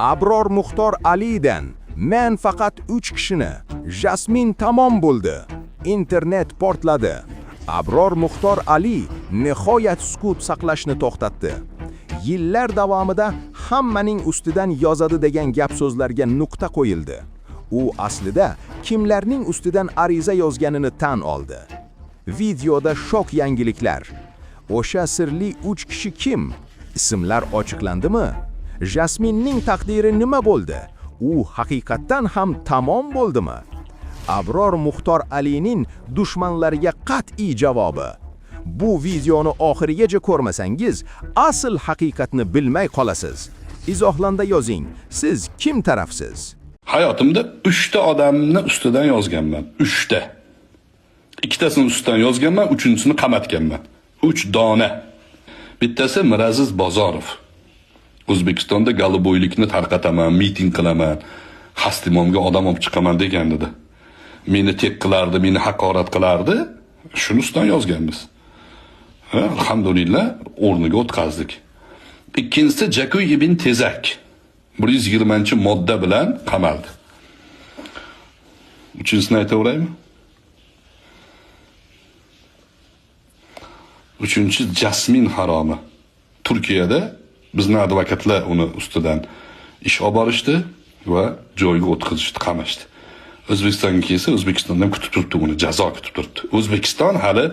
Abror Muxtor Alidan men faqat 3 kishini, Jasmin tamom bo'ldi. Internet portladi. Abror Muxtor Ali nihoyat sukut saqlashni to'xtatdi. Yillar davomida hammaning ustidan yozadi degan gap so'zlarga nuqta qo'yildi. U aslida kimlarning ustidan ariza yozganini tan oldi. Videoda shok yangiliklar. O'sha sirli 3 kishi kim? Ismlar ochiqlandimi? Jasminning taqdiri nima bo'ldi? U haqiqatdan ham tamom bo'ldimi? Abror Muxtor Alining dushmanlariga qat'iy javobi. Bu videoni oxirigacha ko'rmasangiz, asl haqiqatni bilmay qolasiz. Izohlanda yozing, siz kim tarafsiz? Hayotimda 3 ta odamni ustidan yozganman. 3 ta. Ikkitasini ustidan yozganman, uchinchisini qamatganman. 3 dona. Bittasi Miraziz Bozorov. O'zbekistonda galoboylikni tarqataman, miting qilaman, xastimomga odam olib chiqaman degandida. Meni tek qilardi, meni haqorat qilardi. Shuni ustidan yozganmiz. Alhamdulillah o'rniga o'tkazdik. Ikkinchisi Jakuy ibn Tezak. 120-modda bilan qamaldi. Uchinchisini aytaveraymi? Uchinchi Jasmin haromi. Turkiyada bizni advokatlar uni ustidan ish olib borishdi va joyiga o'tkazishdi, qamashdi. O'zbekistonga kelsa, O'zbekistondan kutib turibdi uni, jazo kutib turibdi. O'zbekiston hali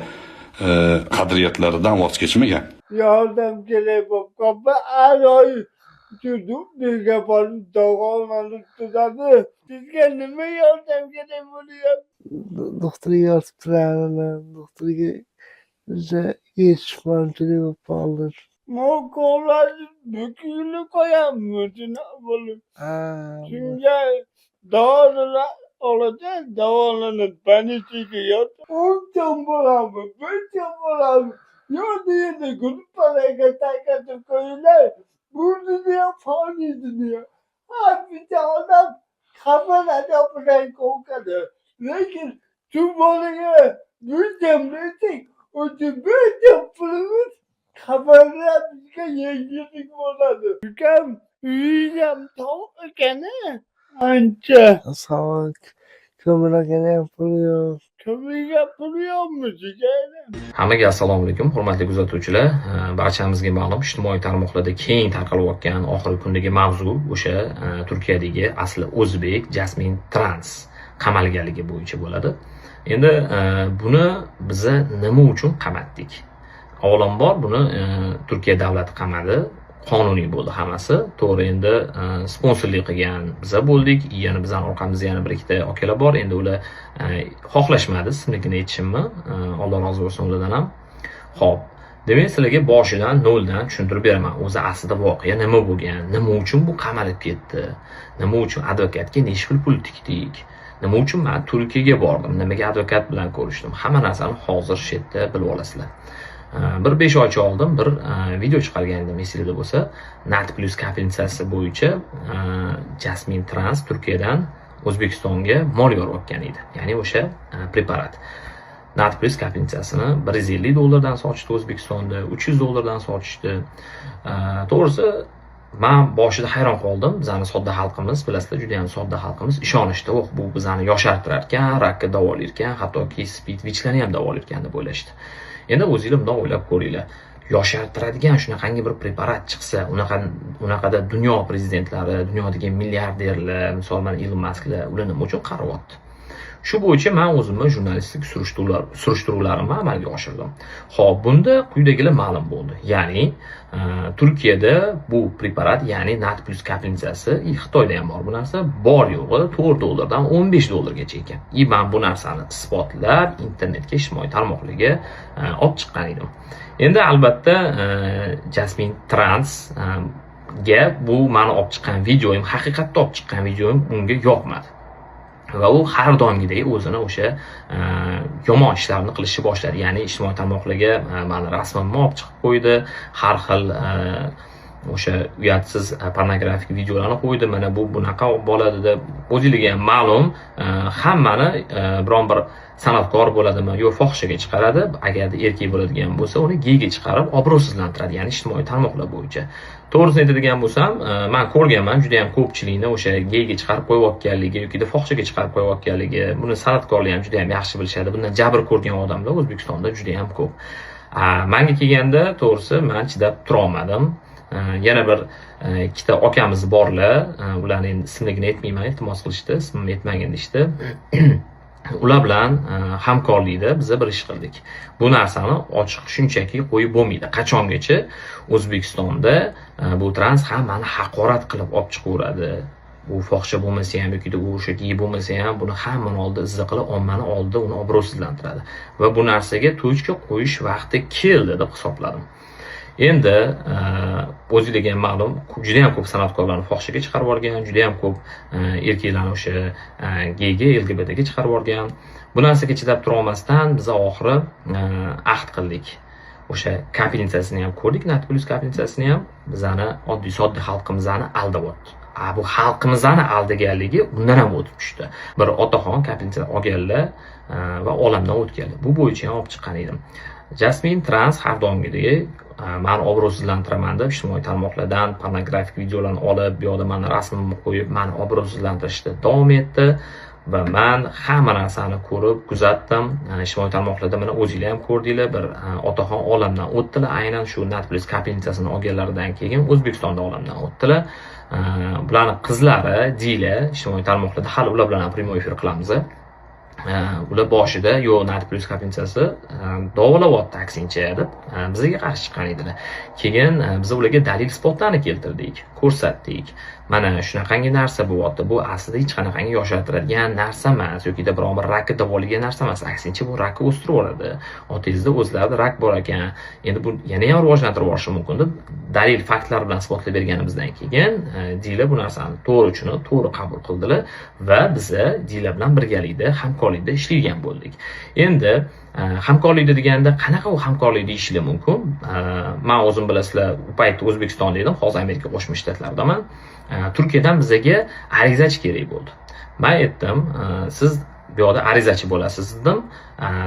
qadriyatlaridan voz kechmagan. Yordam kerak bo'lib qolsa, a'loy nega borib davolanib turadi. Sizga nima yordam kerak bo'lyapti? Doktorga yotib turarman, doktorga yetishmovchilik bo'lib qoldi. Qo'llarni bukilib qo'yamiz, nima bo'lib? Shunga dorilar oladi, davolanib banitaga yotib. 10 so'm bo'ladi, 5 so'm bo'ladi. Yo'q, gruppalarga tarqatib qo'yinglar. Bu dunyo foniy dunyo. Bitta odam xabarlar bilan qo'rqadi. Lekin shu bolaga bizdan bersak, o'sha bizdan pulimiz xabarlar bizga yengillik bo'ladi. Ukam uyam to'q ekani ancha. Savob. Ko'miraga pul yo'q. Ko'miraga pul yo'qmi deganim? Hammaga assalomu alaykum, hurmatli kuzatuvchilar. Barchamizga ma'lum, ijtimoiy tarmoqlarda keng tarqalayotgan oxirgi kundagi mavzu o'sha Turkiyadagi asli o'zbek Jasmin Trans qamalganligi bo'yicha bo'ladi. Endi buni biz nima uchun qamatdik? Avvalambor buni Turkiya davlati qamadi, qonuniy bo'ldi hammasi. To'g'ri, endi sponsorlik qilgan biza bo'ldik, yana bizning orqamizda yana bir ikkita akalar bor. Endi ular xohlashmadi ismligini aytishimni. Alloh rozi bo'lsin ulardan ham. Xo'p, demak sizlarga boshidan noldan tushuntirib beraman. O'zi aslida voqea nima bo'lgan, nima uchun bu qamalib ketdi, nima uchun advokatga nechta pul tikdik, nima uchun men Turkiyaga bordim, nimaga advokat bilan ko'rishdim. Hamma narsani hozir shu yerda bilib olasizlar. Bir 5 oycha oldin bir video chiqargan edim, esingizda bo'lsa, Nat Plus kompensatsiyasi bo'yicha Jasmin Trans Turkiyadan O'zbekistonga mol yorayotgan edi. Ya'ni o'sha preparat. Nat Plus kompensatsiyasini $150 sotishdi O'zbekistonda, $300 sotishdi. To'g'risi, men boshida hayron qoldim. Bizning sodda xalqimiz, bilasizlar, juda ham sodda xalqimiz ishonishdi. Bu bizani yoshartirar ekan, rakka davolar ekan, hattoki speed vichlarni ham davolar ekan deb o'ylashdi. Endi o'zingizlar bunday o'ylab ko'ringlar. Yoshartiradigan shunaqangi bir preparat chiqsa, unaqada dunyo prezidentlari, dunyodagi milliarderlar, masalan, Elon Musklar ular nima uchun qaryapti? Shu bo'yicha men o'zimni jurnalistik surishtiruvlarimni amalga oshirdim. Xo'p, bunda quyidagilar ma'lum bo'ldi. Ya'ni Turkiyada bu preparat, ya'ni Nat Plus kompensatsiyasi, Xitoyda ham bor bu narsa, bor yo'g'i $4 dan $15 ekan. Men bu narsani isbotlab internetga, ijtimoiy tarmoqlarga olib chiqqan edim. Endi albatta Jasmin Trans ga bu meni olib chiqqan videoim, haqiqatda olib chiqqan videoim unga yoqmadi. Va u har doimgidek o'zini o'sha yomon ishlarni qilishni boshladi. Ya'ni ijtimoiy tarmoqlarga meni rasmimni olib chiqib qo'ydi, har xil o'sha uyatsiz pornografik videolarni qo'ydi. Mana bu bunaqa bo'ladi deb o'zingizga ham ma'lum, hammani biron bir san'atkor bo'ladimi yo fohishaga chiqaradi. Agarda erkak bo'ladigan bo'lsa, uni geyga chiqarib obro'sizlantiradi, ya'ni ijtimoiy tarmoqlar bo'yicha. To'g'risini aytadigan bo'lsam, men ko'rganman juda ham ko'pchilikni o'sha geyga chiqarib qo'yayotganligi yoki fohishaga chiqarib qo'yayotganligi. Buni san'atkorlar ham juda ham yaxshi bilishadi. Bundan jabr ko'rgan odamlar O'zbekistonda juda ham ko'p. Menga kelganda to'g'risi men chidab tura olmadim. Yana bir ikkita okamiz borlar, ularning ismligini aytmayman, iltimos qilishdi, ismimni aytmagin deyishdi. Ular bilan hamkorlikda biz bir ish qildik. Bu narsani ochiq shunchaki qo'yib bo'lmaydi. Qachongacha O'zbekistonda bu trans hammani haqorat qilib olib chiqaveradi. U fohisha bo'lmasa ham yoki u o'sha gey bo'lmasa ham buni hammani oldida izza qilib, ommani oldida uni obro'sizlantiradi. Va bu narsaga to'chka qo'yish vaqti keldi deb hisobladim. Endi o'zingizga ham ma'lum, juda ham ko'p san'atkorlarni fohishaga chiqarib yuborgan, juda ham ko'p erkaklarni o'sha geyga, LGBTga chiqarib yuborgan. Bu narsaga chidab tura olmasdan biz oxiri ahd qildik. O'sha kapelnitsasini ham ko'rdik, Natplus kapelnitsasini ham bizani oddiy sodda xalqimizni aldayapti. Bu xalqimizni aldaganligi undan ham o'tib tushdi. Bir otaxon kapelnitsa olganlar va olamdan o'tganlar. Bu bo'yicha ham olib chiqqan edim. Jasmin Trans har doimgidek meni obro'sizlantiraman deb ijtimoiy tarmoqlardan pornografik videolarni olib, bu yoqda meni rasmimni qo'yib, meni obro'sizlantirishda davom etdi va men hamma narsani ko'rib, kuzatdim. Ijtimoiy tarmoqlarda mana o'zingizlar ham ko'rdinglar, bir otaxon olamdan o'tdilar. Aynan shu Natplus kapelnitsasini olganlaridan keyin O'zbekistonda olamdan o'tdilar. Bularning qizlari Dila ijtimoiy tarmoqlarda hali ular bilan prямой efir qilamiz. Ular boshida yo'q Natplus kapelnitsasi davolayapti aksincha deb bizga qarshi chiqqan edilar. Keyin biz ularga dalil isbotlarni keltirdik, ko'rsatdik. Mana shunaqangi narsa bo'lyapti. Bu aslida hech qanaqangi yoshartiradigan narsa emas yoki biron bir rakka davolagan narsa emas. Aksincha bu rakka o'stiraveradi. Otangizda o'zlarida rak bor ekan. Endi bu yana ham rivojlantirib yuborishi mumkin deb dalil, faktlar bilan isbotlab berganimizdan keyin Dila bu narsani to'g'ri qabul qildilar va biz Dila bilan birgalikda hamkorlikda ishlaydigan bo'ldik. Endi hamkorlikda deganda qanaqa u hamkorlik deyishlar mumkin? Men o'zim bilasizlar, u paytda O'zbekistonda edim, hozir Amerika Qo'shma Shtatlardaman. Turkiyadan bizga arizachi kerak bo'ldi. Men aytdim, siz bu yoqda arizachi bo'lasiz dedim.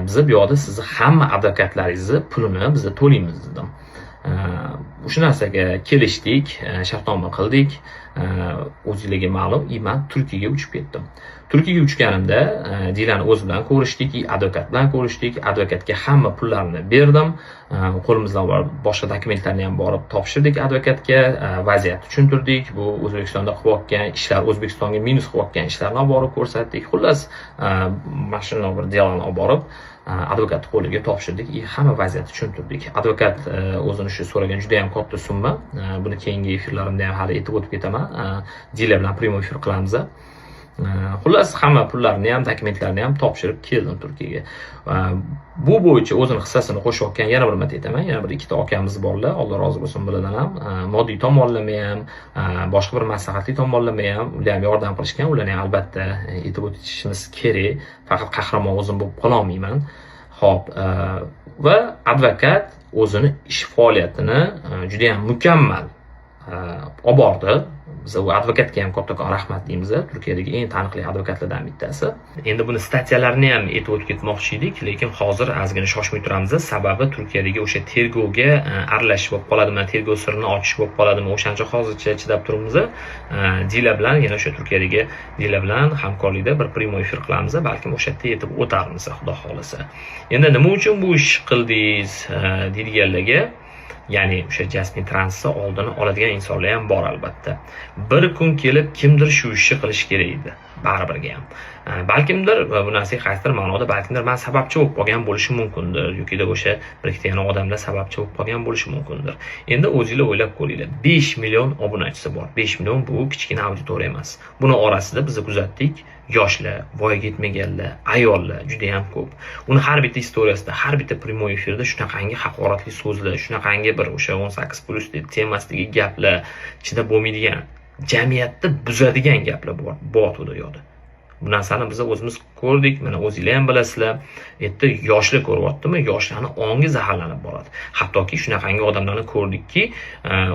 Biz bu yoqda sizni hamma advokatlaringizni pulini biz to'laymiz dedim. O'sha narsaga kelishdik, shartnoma qildik. O'zingizga ma'lum, men Turkiyaga uchib ketdim. Turkiyaga uchganimda Dilani o'zi bilan ko'rishdik, advokat bilan ko'rishdik. Advokatga hamma pullarni berdim. Qo'limizdan bor boshqa dokumentlarni ham borib topshirdik advokatga, vaziyatni tushuntirdik. Bu O'zbekistonda qilayotgan ishlar, O'zbekistonga minus qilayotgan ishlarni olib borib ko'rsatdik. Xullas, mashina bir deloni olib borib advokat qo'liga topshirdik, hamma vaziyatni tushuntirdik. Advokat o'zini shu so'ragan juda ham katta summa. Buni keyingi efirlarimda ham hali aytib o'tib ketaman. Dila bilan prямой efir qilamiz. Xullas, hamma pullarni ham, dokumentlarni ham topshirib keldim Turkiyaga. Bu bo'yicha o'zini hissasini qo'shayotgan yana bir marta aytaman, yana bir ikkita okamiz borlar, Alloh rozi bo'lsin bulardan ham. Moddiy tomonlama ham, boshqa bir maslahatli tomonlama ham ular ham yordam qilishgan. Ularni ham albatta aytib o'tishimiz kerak. Faqat qahramon o'zim bo'lib qola olmayman. Xo'p, va advokat o'zini ish faoliyatini juda ham mukammal olib bordi. Biz u advokatga ham kattakon rahmat deymiz. Turkiyadagi eng taniqli advokatlardan bittasi. Endi buni statsiyalarini ham aytib o'tib ketmoqchi edik, lekin hozir ozgina shoshmay turamiz. Sababi Turkiyadagi o'sha tergovga aralashish bo'lib qoladimi, tergov sirini ochish bo'lib qoladimi, o'shancha hozircha chidab turibmiz. Dila bilan, yana o'sha Turkiyadagi Dila bilan hamkorlikda bir prямой efir qilamiz, balkim o'sha yerda yetib o'tarmiz, xudo xolasa. Endi nima uchun bu ish qildingiz deydiganlarga, ya'ni o'sha Jasmin Transni oldini oladigan insonlar ham bor albatta. Bir kun kelib kimdir shu ishni qilish kerak edi, baribirga ham. Balkimdir bu narsaga qaysidir ma'noda balkimdir men sababchi bo'lib qolgan bo'lishi mumkindir, yoki o'sha bir ikkita yana odamlar sababchi bo'lib qolgan bo'lishi mumkindir. Endi o'zingizlar o'ylab ko'ringlar. 5 million obunachisi bor. 5 million bu kichkina auditoriya emas. Buni orasida biz kuzatdik, yoshlar, voyaga yetmaganlar, ayollar juda ham ko'p. Uni har bitta istoriyasida, har bitta prямой efirda shunaqangi haqoratli so'zlar, shunaqangi bir o'sha 18+ temasidagi gaplar, ichida bo'lmaydigan, jamiyatni buzadigan gaplar bor u yoqda. Bu narsani biz o'zimiz ko'rdik, mana o'zinglar ham bilasizlar. Endi yoshlar ko'ryaptimi, yoshlarni ongi zaharlanib boradi. Hattoki shunaqangi odamlarni ko'rdikki,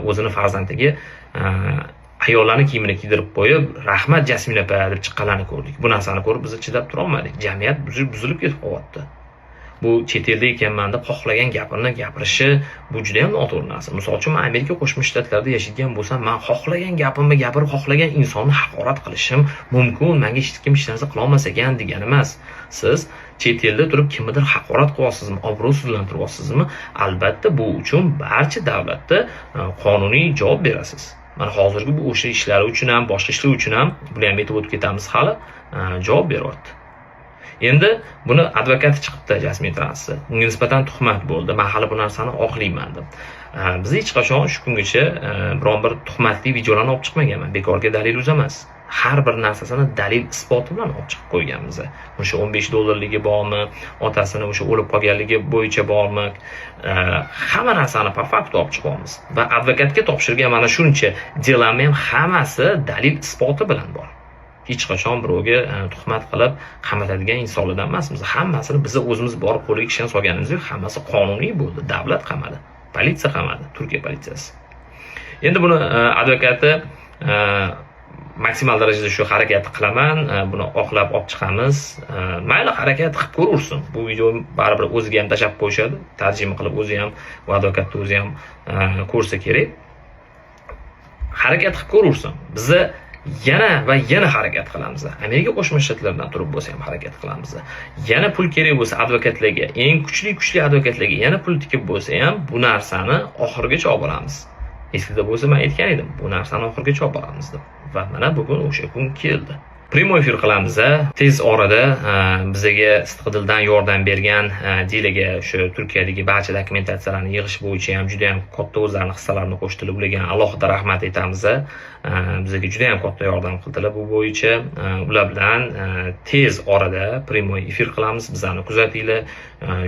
o'zini farzandiga ayollarni kiyimini kiydirib qo'yib, rahmat Jasmin opa deb chiqqanlarni ko'rdik. Bu narsani ko'rib biz chidab tura olmadik. Jamiyat buzilib ketib qolyapti. Bu chet elda ekanman deb xohlagan gapini gapirishi bu juda ham noto'g'ri narsa. Misol uchun men Amerika Qo'shma Shtatlarida yashagan bo'lsam, men xohlagan gapimni gapirib, xohlagan insonni haqorat qilishim mumkin. Menga hech kim hech narsa qila olmas ekan degani emas. Siz chet elda turib kimnidir haqorat qilyapsizmi, obro'sizlantiryapsizmi? Albatta bu uchun barcha davlatda qonuniy javob berasiz. Mana hozirgi bu o'sha ishlar uchun ham, boshqa ishlar uchun ham bular ham aytib o'tib ketamiz hali javob beryapti. Endi buni advokati chiqibdi Jasmin Transni. Unga nisbatan tuhmat bo'ldi. Men hali bu narsani oqlayman deb. Biz hech qachon shu kungacha biron bir tuhmatli videolarni olib chiqmaganman. Bekorga dalil emas. Har bir narsasini dalil isboti bilan olib chiqib qo'yganmiz. O'sha $15 bormi, otasini o'sha o'lib qolganligi bo'yicha bormi, hamma narsani po faktu olib chiqamiz. Va advokatga topshirgan mana shuncha delam ham hammasi dalil isboti bilan bor. Hech qachon birovga tuhmat qilib qamatadigan insonlardan emasmiz. Hammasini biz o'zimiz borib qo'liga kishan solganimiz yo'q. Hammasi qonuniy bo'ldi. Davlat qamadi, politsiya qamadi, Turkiya politsiyasi. Endi buni advokati maksimal darajada shu harakatni qilaman, buni oqlab olib chiqamiz. Mayli harakat qilib ko'rursin. Bu video baribir o'ziga ham tashab qo'yishadi. Tarjima qilib o'zi ham va advokatni o'zi ham ko'rsa kerak. Harakat qilib ko'rursin. Bizni yana va yana harakat qilamiz. Amerika Qo'shma Shtatlaridan turib bo'lsa ham harakat qilamiz. Yana pul kerak bo'lsa advokatlarga, eng kuchli advokatlarga yana pul tikib bo'lsa ham bu narsani oxirigacha olib boramiz. Eskida bo'lsa men aytgan edim, bu narsani oxirigacha olib boramiz deb. Va mana bugun o'sha kun keldi. Primoy efir qilamiz. Tez orada bizga sidqidildan yordam bergan Dilaga shu Turkiyadagi barcha dokumentatsiyalarni yig'ish bo'yicha ham juda ham katta o'zlarining hissalarini qo'shdilar. Ularga alohida rahmat aytamiz. Bizga juda ham katta yordam qildilar bu bo'yicha. Ular bilan tez orada primoy efir qilamiz. Bizlarni kuzatinglar.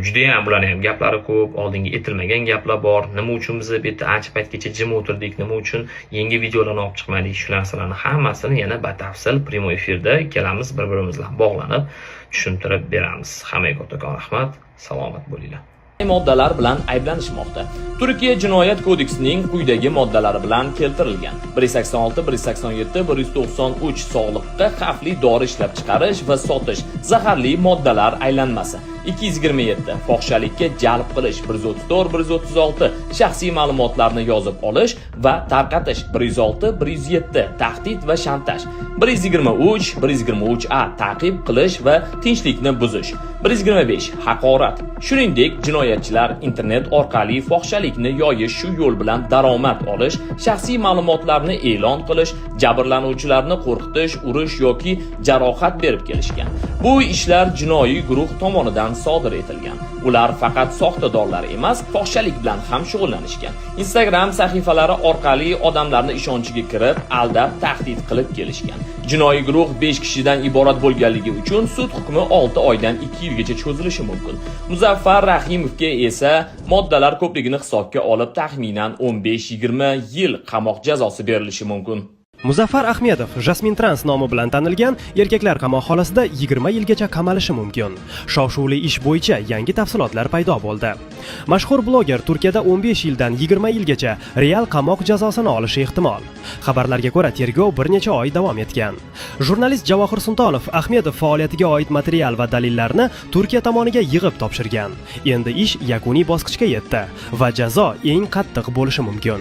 Juda ham bularning ham gaplari ko'p, oldinga etilmagan gaplar bor. Nima uchun biz bu yerda ancha paytgacha jim o'tirdik, nima uchun yangi videolarni olib chiqmadik, shu narsalarni hammasini yana batafsil primoy efirda ikkalamiz bir-birimiz bilan bog'lanib tushuntirib beramiz. Hammaga kattakon rahmat, salomat bo'linglar. Moddalar bilan ayblanishmoqda. Turkiya Jinoyat kodeksining quyidagi moddalari bilan keltirilgan: 186, 187, 193 sog'liqqa xavfli dori ishlab chiqarish va sotish, zaharli moddalar aylanmasi, 227 fohishalikka jalb qilish, 134, 136 shaxsiy ma'lumotlarni yozib olish va tarqatish, 106, 107 tahdid va shantaj, 123, 123A ta'qib qilish va tinchlikni buzish, 125 haqorat. Shuningdek, jinoyatchilar internet orqali fohishalikni yoyish, shu yo'l bilan daromad olish, shaxsiy ma'lumotlarni e'lon qilish, jabrlanuvchilarni qo'rqitish, urish yoki jarohat berib kelishgan. Bu ishlar jinoiy guruh tomonidan sodir etilgan. Ular faqat soxtadorlar emas, fohishalik bilan ham shug'ullanishgan. Instagram sahifalari orqali odamlarni ishonchiga kirib, aldab, tahdid qilib kelishgan. Jinoiy guruh 5 kishidan iborat bo'lganligi uchun sud hukmi 6 oydan 2 yilgacha cho'zilishi mumkin. Muzaffar Rahimovga esa moddalar ko'pligini hisobga olib taxminan 15-20 yil qamoq jazosi berilishi mumkin. Muzaffar Ahmedov Jasmin Trans nomi bilan tanilgan erkaklar qamoqxonasida 20 yilgacha qamalishi mumkin. Shov-shuvli ish bo'yicha yangi tafsilotlar paydo bo'ldi. Mashhur bloger Turkiyada 15 yildan 20 yilgacha real qamoq jazosini olishi ehtimol. Xabarlarga ko'ra, tergov bir necha oy davom etgan. Jurnalist Javohir Sultonov Ahmedov faoliyatiga oid material va dalillarni Turkiya tomoniga yig'ib topshirgan. Endi ish yakuniy bosqichga yetdi va jazo eng qattiq bo'lishi mumkin.